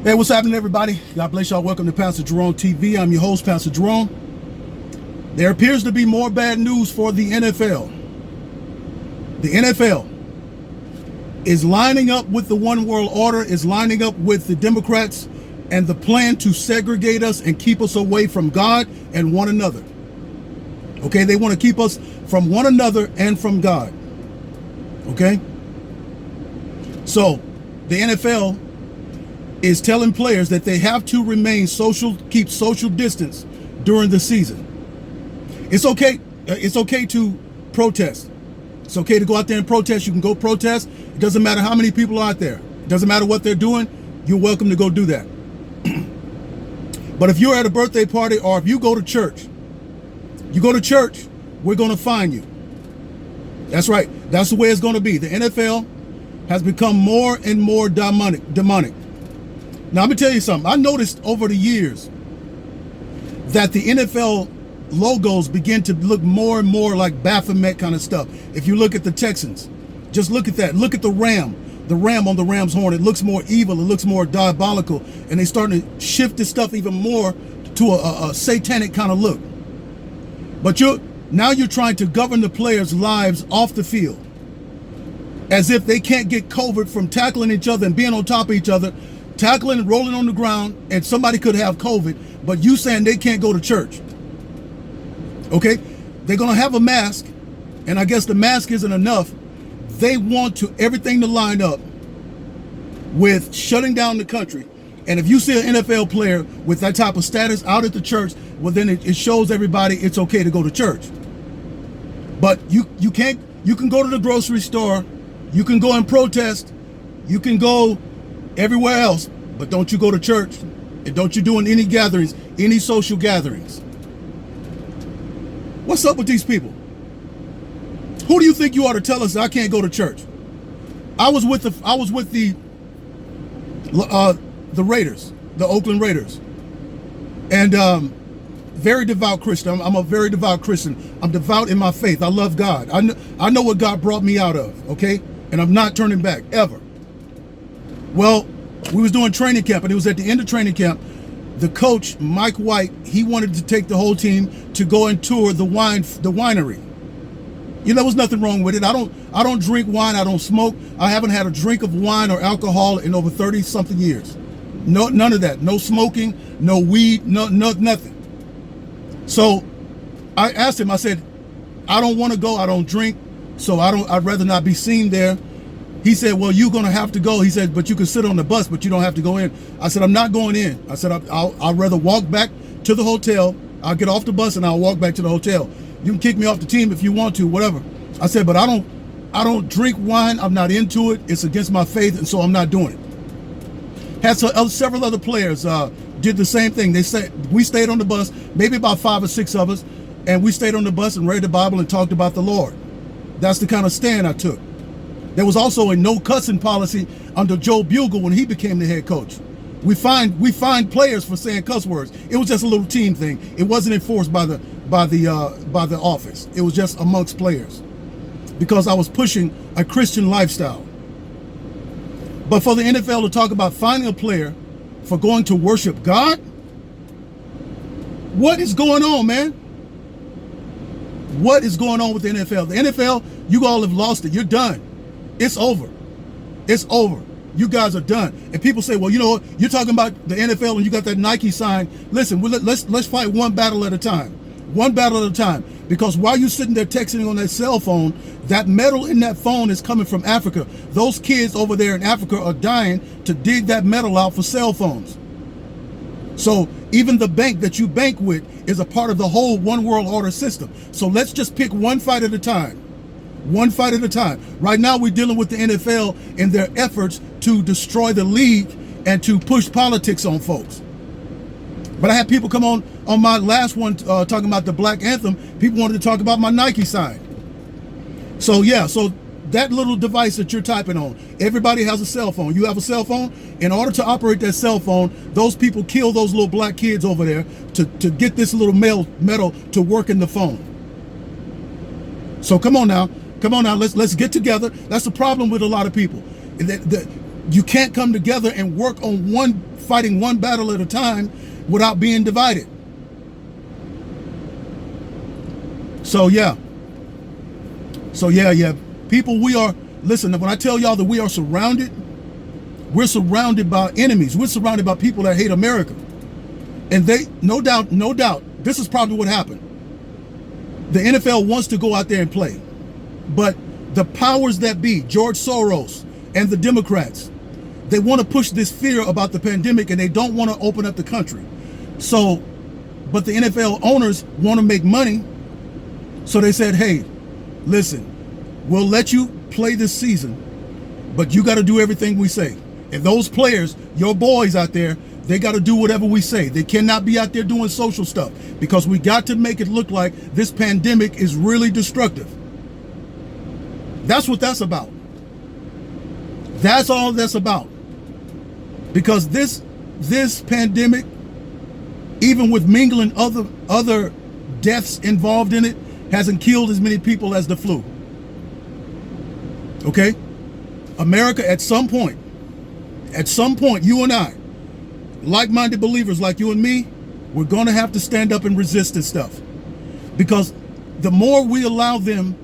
Hey, what's happening, everybody? God bless y'all. Welcome to Pastor Jerone TV. I'm your host, Pastor Jerome. There appears to be more bad news for the NFL. The NFL is lining up with the one world order, is lining up with the Democrats and the plan to segregate us and keep us away from God and one another. Okay, they want to keep us from one another and from God. Okay? So, the NFL is telling players that they have to remain keep social distance during the season. It's okay to protest. It's okay to go out there and protest. You can go protest. It doesn't matter how many people are out there. It doesn't matter what they're doing. You're welcome to go do that. But if you're at a birthday party or if you go to church, we're going to fine you. That's right. That's the way it's going to be. The NFL has become more and more demonic. Now, I'm going to tell you something. I noticed over the years that the NFL logos begin to look more and more like Baphomet kind of stuff. If you look at the Texans, just look at that. Look at the ram on the ram's horn. It looks more evil. It looks more diabolical. And they're starting to shift this stuff even more to a satanic kind of look. But now you're trying to govern the players' lives off the field as if they can't get COVID from tackling each other and being on top of each other, tackling and rolling on the ground, and somebody could have COVID, but you saying they can't go to church. Okay? They're going to have a mask, and I guess the mask isn't enough. They want everything to line up with shutting down the country. And if you see an NFL player with that type of status out at the church, well, then it shows everybody it's okay to go to church. But you can go to the grocery store, you can go and protest, you can go everywhere else, but don't you go to church, and don't you do any gatherings, any social gatherings. What's up with these people? Who do you think you are to tell us that I can't go to church? I was with the Raiders, the Oakland Raiders, and very devout Christian. I'm a very devout Christian. I'm devout in my faith. I love God. I know what God brought me out of. Okay, and I'm not turning back ever. Well, we was doing training camp, and it was at the end of training camp. The coach, Mike White, he wanted to take the whole team to go and tour the winery. You know, there was nothing wrong with it. I don't drink wine. I don't smoke. I haven't had a drink of wine or alcohol in over 30 something years. No, none of that. No smoking, no weed, no nothing. So I asked him, I said, I don't want to go. I don't drink. So I'd rather not be seen there. He said, well, you're going to have to go. He said, but you can sit on the bus, but you don't have to go in. I said, I'm not going in. I said, I'll rather walk back to the hotel. I'll get off the bus and I'll walk back to the hotel. You can kick me off the team if you want to, whatever. I said, but I don't drink wine. I'm not into it. It's against my faith, and so I'm not doing it. Had several other players did the same thing. They said, we stayed on the bus, maybe about 5 or 6 of us, and we stayed on the bus and read the Bible and talked about the Lord. That's the kind of stand I took. There was also a no cussing policy under Joe Bugle when he became the head coach. We fined players for saying cuss words. It was just a little team thing. It wasn't enforced by the office. It was just amongst players because I was pushing a Christian lifestyle. But for the NFL to talk about fining a player for going to worship God, what is going on, man? What is going on with the NFL? The NFL, you all have lost it. You're done. It's over. It's over. You guys are done. And people say, well, you know what? You're talking about the NFL and you got that Nike sign. Listen, let's fight one battle at a time. One battle at a time. Because while you're sitting there texting on that cell phone, that metal in that phone is coming from Africa. Those kids over there in Africa are dying to dig that metal out for cell phones. So even the bank that you bank with is a part of the whole one world order system. So let's just pick one fight at a time. One fight at a time. Right now we're dealing with the NFL in their efforts to destroy the league and to push politics on folks. But I had people come on my last one talking about the Black Anthem. People wanted to talk about my Nike sign. So yeah, so that little device that you're typing on, everybody has a cell phone. You have a cell phone. In order to operate that cell phone, those people kill those little black kids over there to get this little metal to work in the phone. So come on now, let's get together. That's the problem with a lot of people. You can't come together and work on fighting one battle at a time without being divided. So yeah. People, listen, when I tell y'all that we are surrounded, we're surrounded by enemies. We're surrounded by people that hate America. And no doubt, this is probably what happened. The NFL wants to go out there and play. But the powers that be, George Soros and the Democrats, they want to push this fear about the pandemic, and they don't want to open up the country. So, but the NFL owners want to make money. So they said, hey, listen, we'll let you play this season, but you got to do everything we say. And those players, your boys out there, they got to do whatever we say. They cannot be out there doing social stuff, because we got to make it look like this pandemic is really destructive. That's what that's about. That's all that's about. Because this pandemic, even with mingling other deaths involved in it, hasn't killed as many people as the flu. Okay? America, at some point, you and I, like-minded believers like you and me, we're going to have to stand up and resist this stuff. Because the more we allow them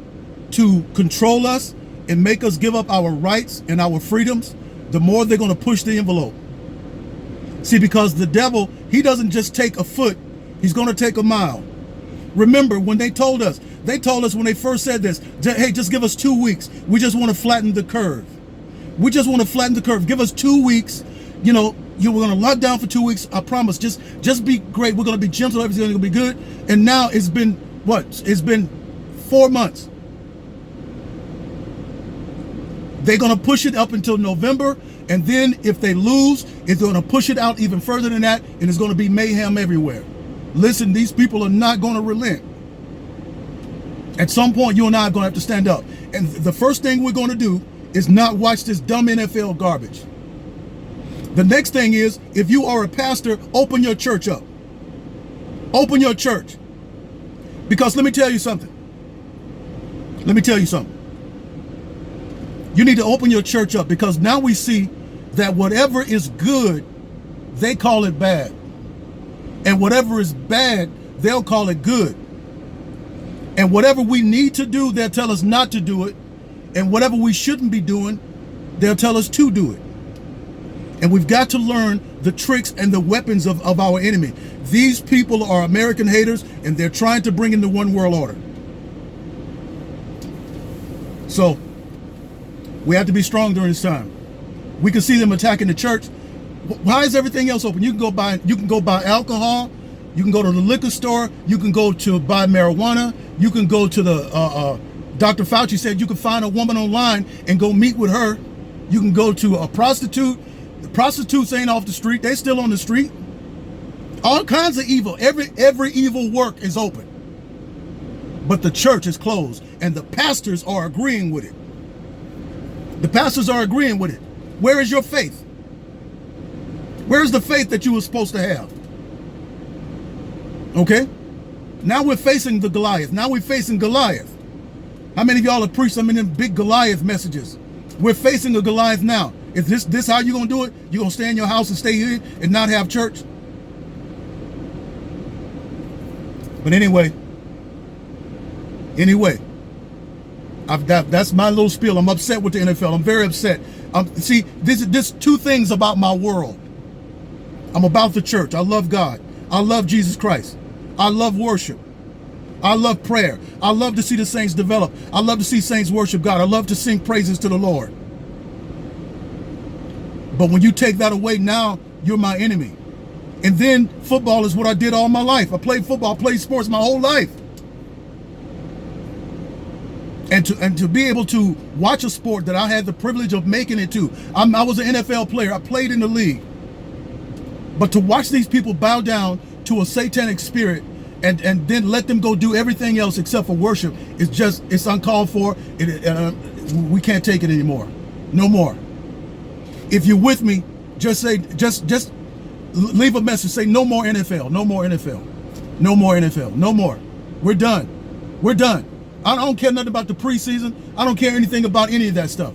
to control us and make us give up our rights and our freedoms, the more they're going to push the envelope. See, because the devil, he doesn't just take a foot, he's going to take a mile. Remember when they told us when they first said this, hey, just give us 2 weeks. We just want to flatten the curve. We just want to flatten the curve. Give us 2 weeks. You know, we're going to lock down for 2 weeks. I promise. Just be great. We're going to be gentle. Everything's going to be good. And now it's been what? It's been 4 months. They're going to push it up until November. And then if they lose, it's going to push it out even further than that. And it's going to be mayhem everywhere. Listen, these people are not going to relent. At some point, you and I are going to have to stand up. And the first thing we're going to do is not watch this dumb NFL garbage. The next thing is, if you are a pastor, open your church up. Open your church. Because let me tell you something. You need to open your church up, because now we see that whatever is good, they call it bad. And whatever is bad, they'll call it good. And whatever we need to do, they'll tell us not to do it. And whatever we shouldn't be doing, they'll tell us to do it. And we've got to learn the tricks and the weapons of our enemy. These people are American haters, and they're trying to bring in the one world order. So we have to be strong during this time. We can see them attacking the church. Why is everything else open? You can go buy alcohol. You can go to the liquor store. You can go to buy marijuana. You can go to the, Dr. Fauci said you can find a woman online and go meet with her. You can go to a prostitute. The prostitutes ain't off the street. They still on the street. All kinds of evil. Every evil work is open. But the church is closed, and the pastors are agreeing with it. The pastors are agreeing with it. Where is your faith? Where's the faith that you were supposed to have? Okay? Now we're facing the Goliath. Now we're facing Goliath. How many of y'all have preached some of them big Goliath messages? We're facing a Goliath now. Is this how you're going to do it? You're going to stay in your house and stay here and not have church? But anyway, that's my little spiel. I'm upset with the NFL. I'm very upset. See, this two things about my world. I'm about the church. I love God. I love Jesus Christ. I love worship. I love prayer. I love to see the saints develop. I love to see saints worship God. I love to sing praises to the Lord. But when you take that away, now you're my enemy. And then football is what I did all my life. I played football, I played sports my whole life. And to be able to watch a sport that I had the privilege of making it to. I was an NFL player. I played in the league. But to watch these people bow down to a satanic spirit and then let them go do everything else except for worship, it's uncalled for. We can't take it anymore. No more. If you're with me, just leave a message. Say no more NFL. No more NFL. No more NFL. No more. We're done. We're done. I don't care nothing about the preseason. I don't care anything about any of that stuff.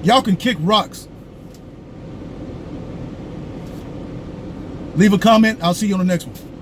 Y'all can kick rocks. Leave a comment. I'll see you on the next one.